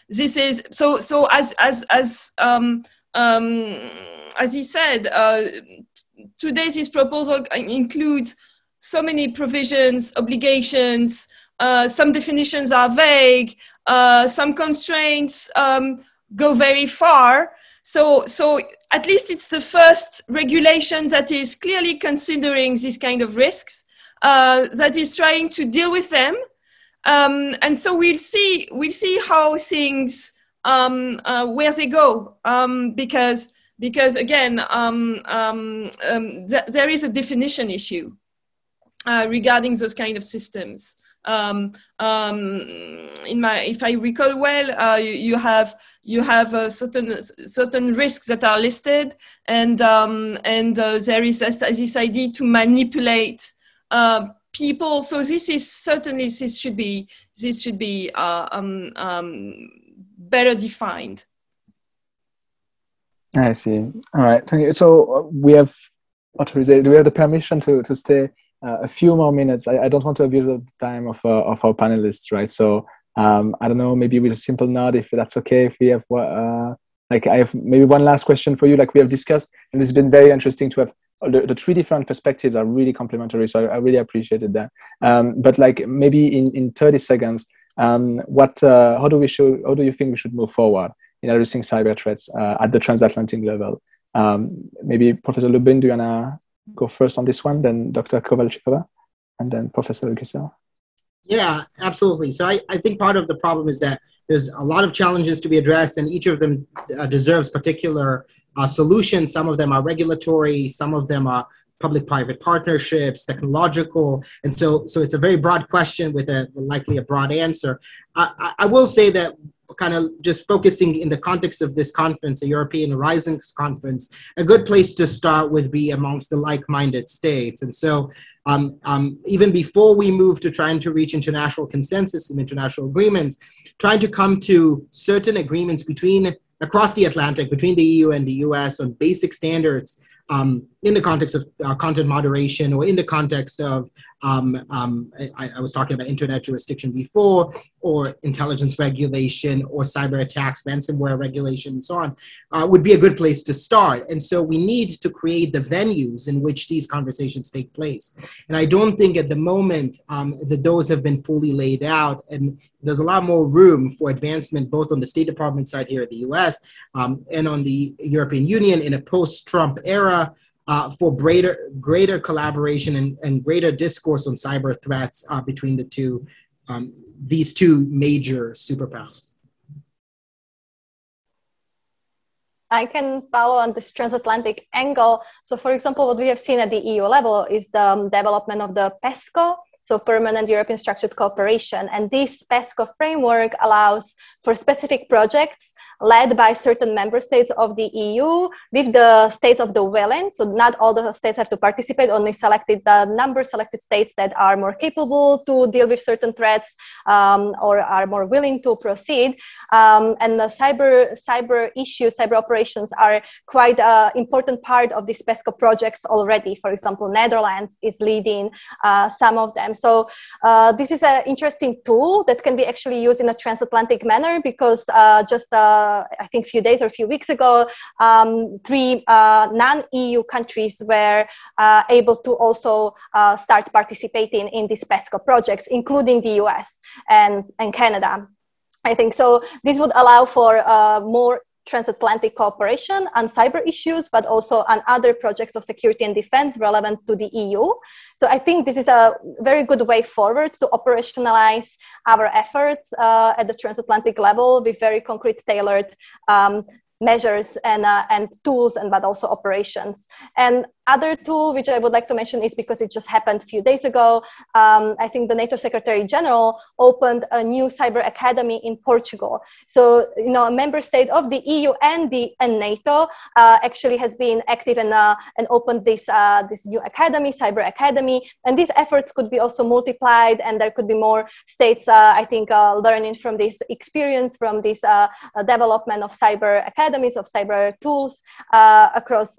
This is so as he said, today's proposal includes so many provisions, obligations. Some definitions are vague. Some constraints go very far. So at least it's the first regulation that is clearly considering these kind of risks, that is trying to deal with them. And so we'll see how things where they go, because again there is a definition issue regarding those kind of systems. If I recall well, you have certain risks that are listed, and there is this idea to manipulate people. So this should be better defined. I see. All right, thank you. So we have authorization. Do we have the permission to stay a few more minutes? I don't want to abuse the time of our panelists, right? So I don't know, maybe with a simple nod, if that's okay. If we have like I have maybe one last question for you. Like we have discussed, and it's been very interesting to have the 3 different perspectives are really complementary. So I really appreciated that. But like maybe in 30 seconds, how do you think we should move forward in addressing cyber threats at the transatlantic level? Maybe Professor Lubin, do you wanna go first on this one, then Dr. Kovalchikova, and then Professor Giselle? Yeah, absolutely. So I think part of the problem is that there's a lot of challenges to be addressed, and each of them deserves particular solutions. Some of them are regulatory, some of them are public-private partnerships, technological, and so it's a very broad question with likely a broad answer. I will say that kind of just focusing in the context of this conference, the European Horizons Conference, a good place to start would be amongst the like-minded states. And so even before we move to trying to reach international consensus and international agreements, trying to come to certain agreements across the Atlantic, between the EU and the US on basic standards in the context of content moderation, or in the context of, I was talking about internet jurisdiction before, or intelligence regulation, or cyber attacks, ransomware regulation, and so on, would be a good place to start. And so we need to create the venues in which these conversations take place. And I don't think at the moment that those have been fully laid out, and there's a lot more room for advancement, both on the State Department side here in the US and on the European Union in a post-Trump era, for greater collaboration and greater discourse on cyber threats between these two major superpowers. I can follow on this transatlantic angle. So for example, what we have seen at the EU level is the development of the PESCO, so Permanent European Structured Cooperation. And this PESCO framework allows for specific projects led by certain member states of the EU with the states of the willing. So not all the states have to participate, only selected selected states that are more capable to deal with certain threats or are more willing to proceed. And the cyber issues, cyber operations are quite an important part of these PESCO projects already. For example, Netherlands is leading some of them. So this is an interesting tool that can be actually used in a transatlantic manner, because I think a few days or a few weeks ago, 3 non-EU countries were able to also start participating in these PESCO projects, including the US and Canada. I think so. This would allow for more transatlantic cooperation on cyber issues, but also on other projects of security and defense relevant to the EU. So I think this is a very good way forward to operationalize our efforts at the transatlantic level with very concrete, tailored measures and tools, but also operations. And other tool which I would like to mention is, because it just happened a few days ago, I think the NATO Secretary General opened a new cyber academy in Portugal. So, a member state of the EU and NATO actually has been active and opened this new academy, cyber academy. And these efforts could be also multiplied, and there could be more states, I think, learning from this experience, from this development of cyber academies, of cyber tools across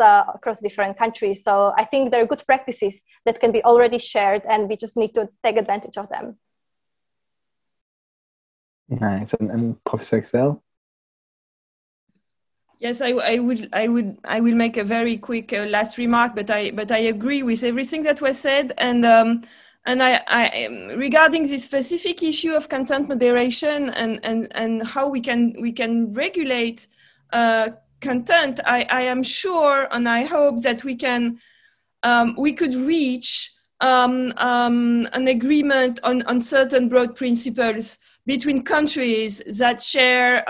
different countries. So I think there are good practices that can be already shared, and we just need to take advantage of them. Nice. And Professor Excel? Yes, I will make a very quick last remark, but I agree with everything that was said, and I regarding this specific issue of consent moderation and how we can regulate content, I am sure, and I hope that we could reach an agreement on certain broad principles between countries that share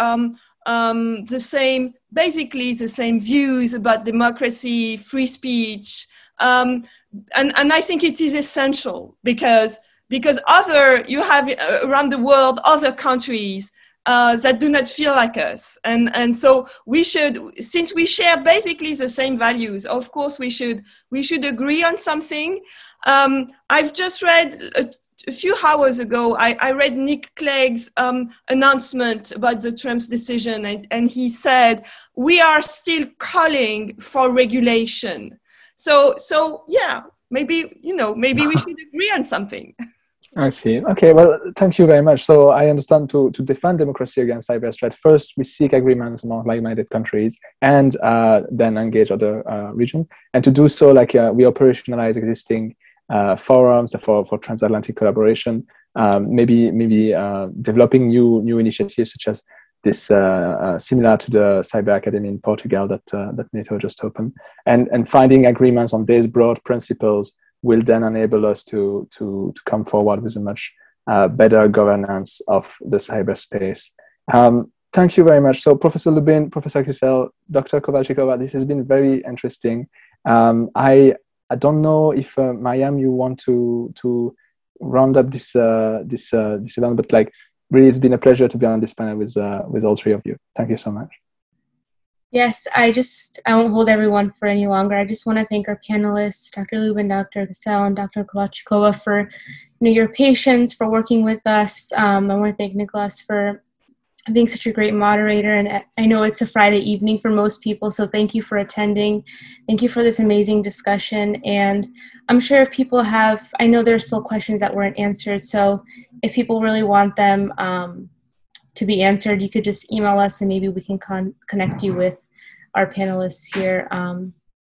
basically the same views about democracy, free speech, and I think it is essential because you have around the world other countries that do not feel like us, and so we should, since we share basically the same values, of course we should agree on something. I've just read a few hours ago, I read Nick Clegg's announcement about the Trump's decision, and he said we are still calling for regulation. So yeah, maybe we should agree on something. I see. Okay, well, thank you very much. So I understand to defend democracy against cyber threat, first we seek agreements among like-minded countries, and then engage other regions. And to do so, we operationalize existing forums for transatlantic collaboration, maybe developing new initiatives such as this, similar to the Cyber Academy in Portugal that NATO just opened, and finding agreements on these broad principles will then enable us to come forward with a much better governance of the cyberspace. Thank you very much. So Professor Lubin, Professor Kissel, Dr. Kovalchikova, this has been very interesting. I don't know if Mariam, you want to round up this event, but really, it's been a pleasure to be on this panel with all three of you. Thank you so much. Yes, I won't hold everyone for any longer. I just want to thank our panelists, Dr. Lubin, Dr. Kissel, and Dr. Kovalchikova for your patience, for working with us. I want to thank Nicholas for being such a great moderator, and I know it's a Friday evening for most people, so thank you for attending. Thank you for this amazing discussion, and I'm sure if people I know there are still questions that weren't answered, so if people really want them to be answered, you could just email us and maybe we can connect you with our panelists here.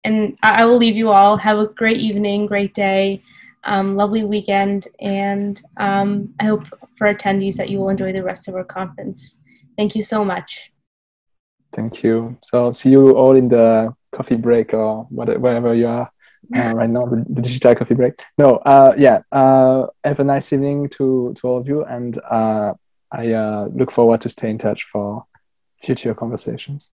And I will leave you all. Have a great evening, great day, lovely weekend, and I hope for attendees that you will enjoy the rest of our conference. Thank you so much. Thank you. So see you all in the coffee break or wherever you are right now, the digital coffee break. No, have a nice evening to all of you, and I look forward to stay in touch for future conversations.